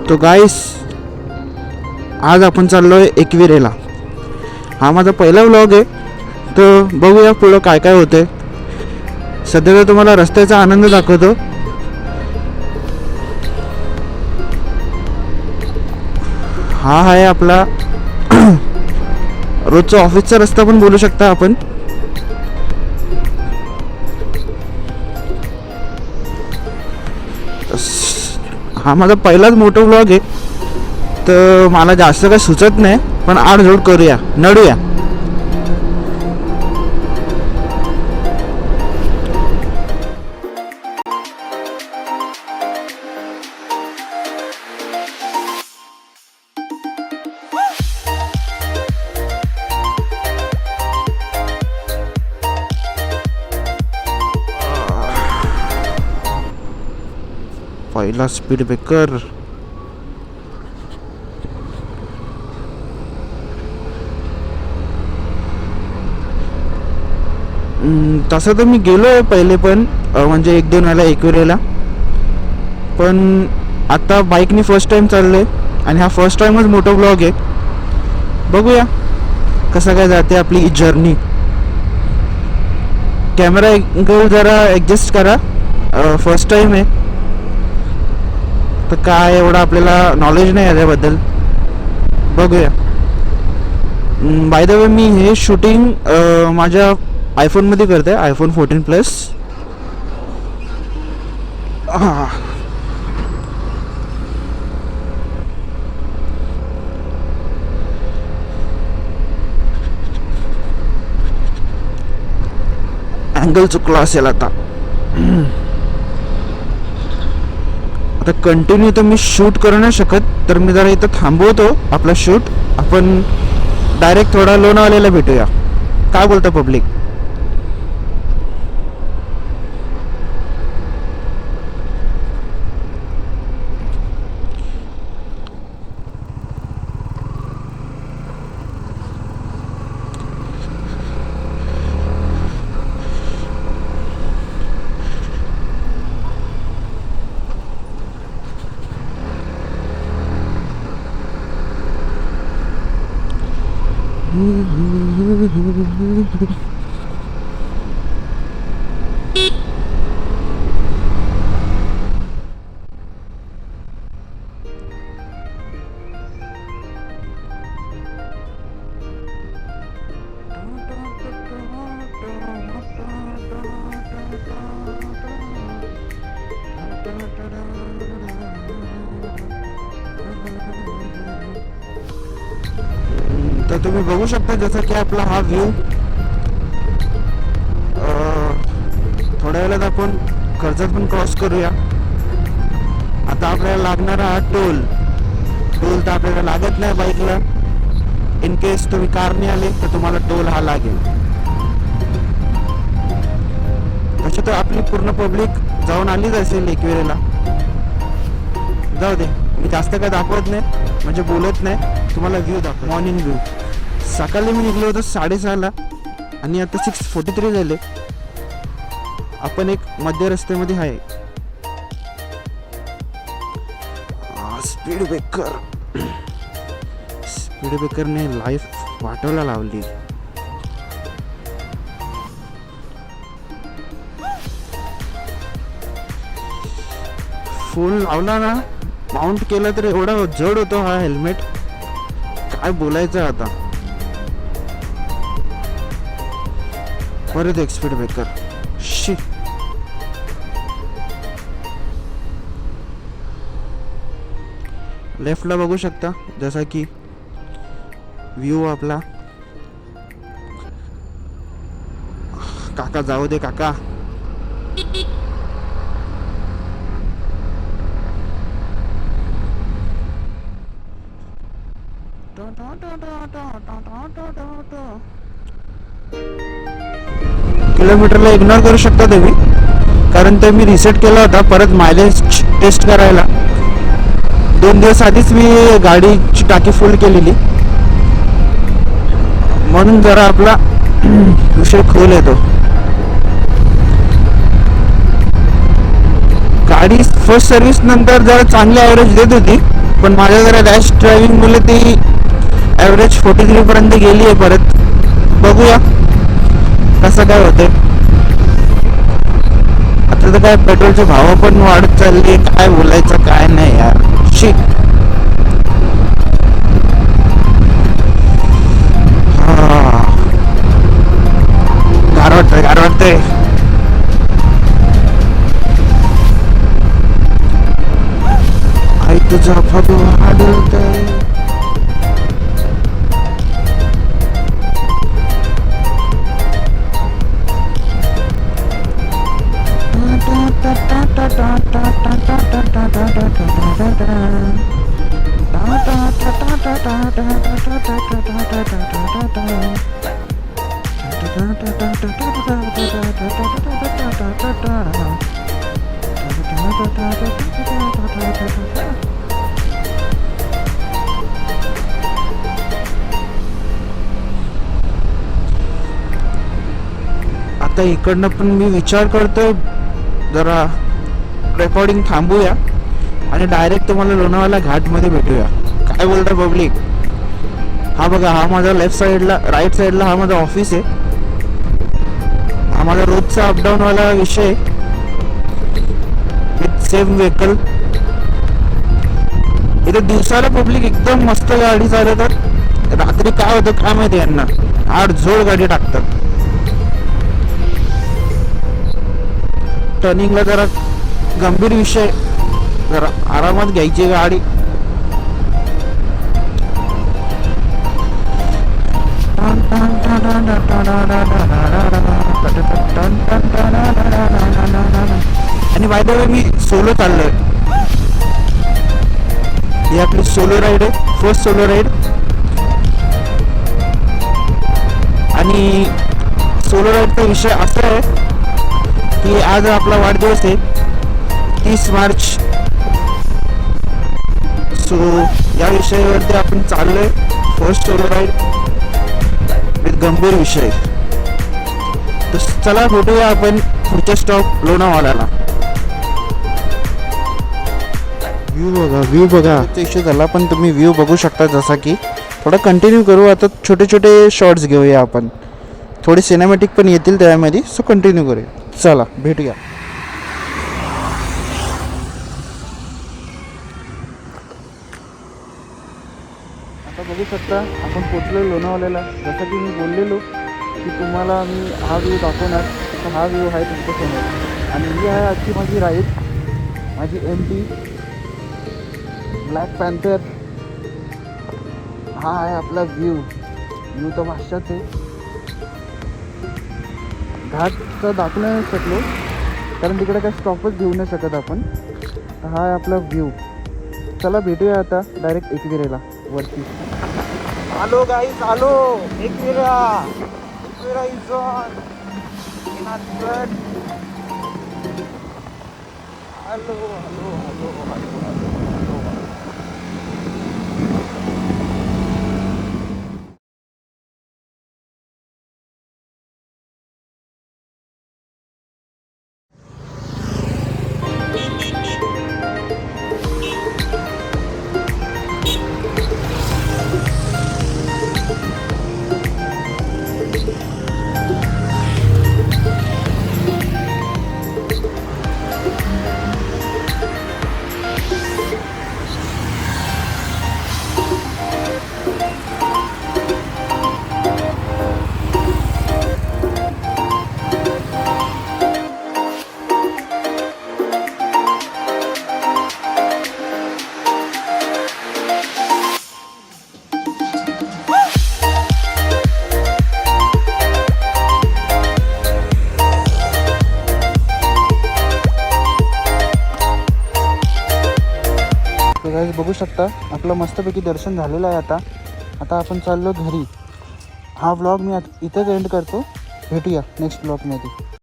तो गाईस, आज आपण चाललोय एकविरेला. हा माझा पहिला व्लॉग आहे, तर बघूया पुढं काय काय होते. सध्या तर तुम्हाला रस्त्याचा आनंद दाखवतो. हा आहे आपला रोजचा ऑफिसचा रस्ता पण बोलू शकता आपण. हा माझा पहिलाच मोठा व्लॉग आहे, तर मला जास्त काही सुचत नाही, पण आडजोड करूया, नडूया. पहिला स्पीड ब्रेकर. तसं तर मी गेलो आहे पहिले पण, म्हणजे 1-2 वेळेला एकविरेला, पण आता बाईकनी फर्स्ट टाइम चाललोय आणि हा फर्स्ट टाइमच मोठा ब्लॉग आहे. बघूया कसं काय जाते आपली जर्नी. कॅमेरा अँगल जरा ॲडजस्ट करा, फर्स्ट टाइम आहे तर काय एवढं आपल्याला नॉलेज नाही याच्याबद्दल. बघूया. बाय द वे मी हे शूटिंग माझ्या आयफोनमध्ये करते, आयफोन 14 प्लस. अँगल चुकला असेल आता कंटिन्यू तर मी शूट करू नाही शकत, तर मी जरा इथं थांबवतो आपला शूट. आपण डायरेक्ट थोडा लोणावळ्याला भेटूया. काय बोलतं पब्लिक? तर तुम्ही बघू शकता जसं की आपला हा व्ह्यू. थोड्या वेळात आपण कर्जत पण क्रॉस करूया. आता आपल्याला लागणारा हा टोल तर आपल्याला लागत नाही बाईकला. इन केस तुम्ही कारने आले तर तुम्हाला टोल हा लागेल. तशी तर आपली पूर्ण पब्लिक जाऊन आलीच असेल एकविरेला. जाऊ दे, मी जास्त काय दाखवत नाही, म्हणजे बोलत नाही, तुम्हाला व्ह्यू दाखव. Morning view. सकाळी मी निघलो होतो 6:30ला आणि आता 6:43 झाले. आपण एक मध्य रस्त्यामध्ये आहे. स्पीड ब्रेकरने लाईफ वाटवला लावली. फुल लावला ना, माउंट केला तर एवढा जड होतो हा हेल्मेट, काय बोलायचं आता. परत एक स्पीड ब्रेकर. शी. लेफ्टला बघू शकता जसा की व्ह्यू आपला. काका जाऊ दे काका. किलोमीटरला इग्नोर करू शकता तुम्ही, कारण ते मी रिसेट केला होता परत मायलेज टेस्ट करायला. 2 दिवस आधीच मी गाडीची टाकी फुल केलेली, म्हणून जरा आपला विषय खोल येतो. गाडी फर्स्ट सर्व्हिस नंतर जरा चांगली ॲव्हरेज देत होती, पण माझ्या जरा रॅश ड्रायव्हिंग मुळे ती ॲव्हरेज 43 पर्यंत गेली आहे. परत बघूया कसं काय होते. आता तर काय पेट्रोलचे भाव पण वाढत चालले, काय बोलायचं काय नाही यार. शी गार वाटतंय. आई तुझा भगवा आढळतंय. आता इकडनं पण मी विचार करतोय जरा रेकॉर्डिंग थांबूया आणि डायरेक्ट तुम्हाला लोणावळा घाट मध्ये भेटूया. काय बोलता पब्लिक? हा बघा, हा माझा लेफ्ट साइडला राईट साइडला हा माझा ऑफिस आहे. हा माझा रोजचा अपडाऊन वाला विषय विथ सेम व्हेकल. इथे दिवसाला पब्लिक एकदम मस्त गाडी चालवतात. रात्री काय होतं काय माहिती यांना, आठ झोड गाडी टाकतात. टर्निंगला जरा गंभीर विषय, जरा आरामात घ्यायची गाडी. आणि by the way me solo चाललोय. ही आपली सोलो राईड आहे, फर्स्ट सोलो राईड. आणि सोलो राईडचा विषय असा आहे की आज आपला वाढदिवस आहे 30 मार्च. सो या विषयावरती आपण चाललोय, फर्स्ट सोलो राईड विथ गंभीर विषय. तर चला भेटूया आपण पुढच्या स्टॉप लोणावळ्याला. व्ह्यू बघा इश्यू झाला, पण तुम्ही व्ह्यू बघू शकता. जसा की थोडा कंटिन्यू करू. आता छोटे छोटे शॉर्ट्स घेऊया आपण, थोडे सिनेमॅटिक पण येतील त्यामध्ये. सो कंटिन्यू करूया. चला भेटूया. आता बघू शकता आपण पोचलो लोणावळ्याला. जसं की मी बोललेलो की तुम्हाला मी हा व्ह्यू दाखवणार, तर हा व्ह्यू आहे तुमच्यासमोर. आणि ही आहे आजची माझी राईड, माझी MT ब्लॅक पॅन्थर. हा आहे आपला व्ह्यू तर भाषाच आहे. घाटचा दाखवू नाही शकलो कारण तिकडे काय स्टॉपच घेऊ नाही शकत आपण. तर हा आहे आपला व्ह्यू. चला भेटूया आता डायरेक्ट एकविरेला वरती. आलो गाईस, आलो एकविरा इज ऑन. आलो. गाईस बघू शकता आपलं मस्तपैकी दर्शन झालेलं आहे. आता आपण चाललो घरी. हा व्लॉग मी इथेच एंड करतो. भेटूया नेक्स्ट व्लॉगमध्ये.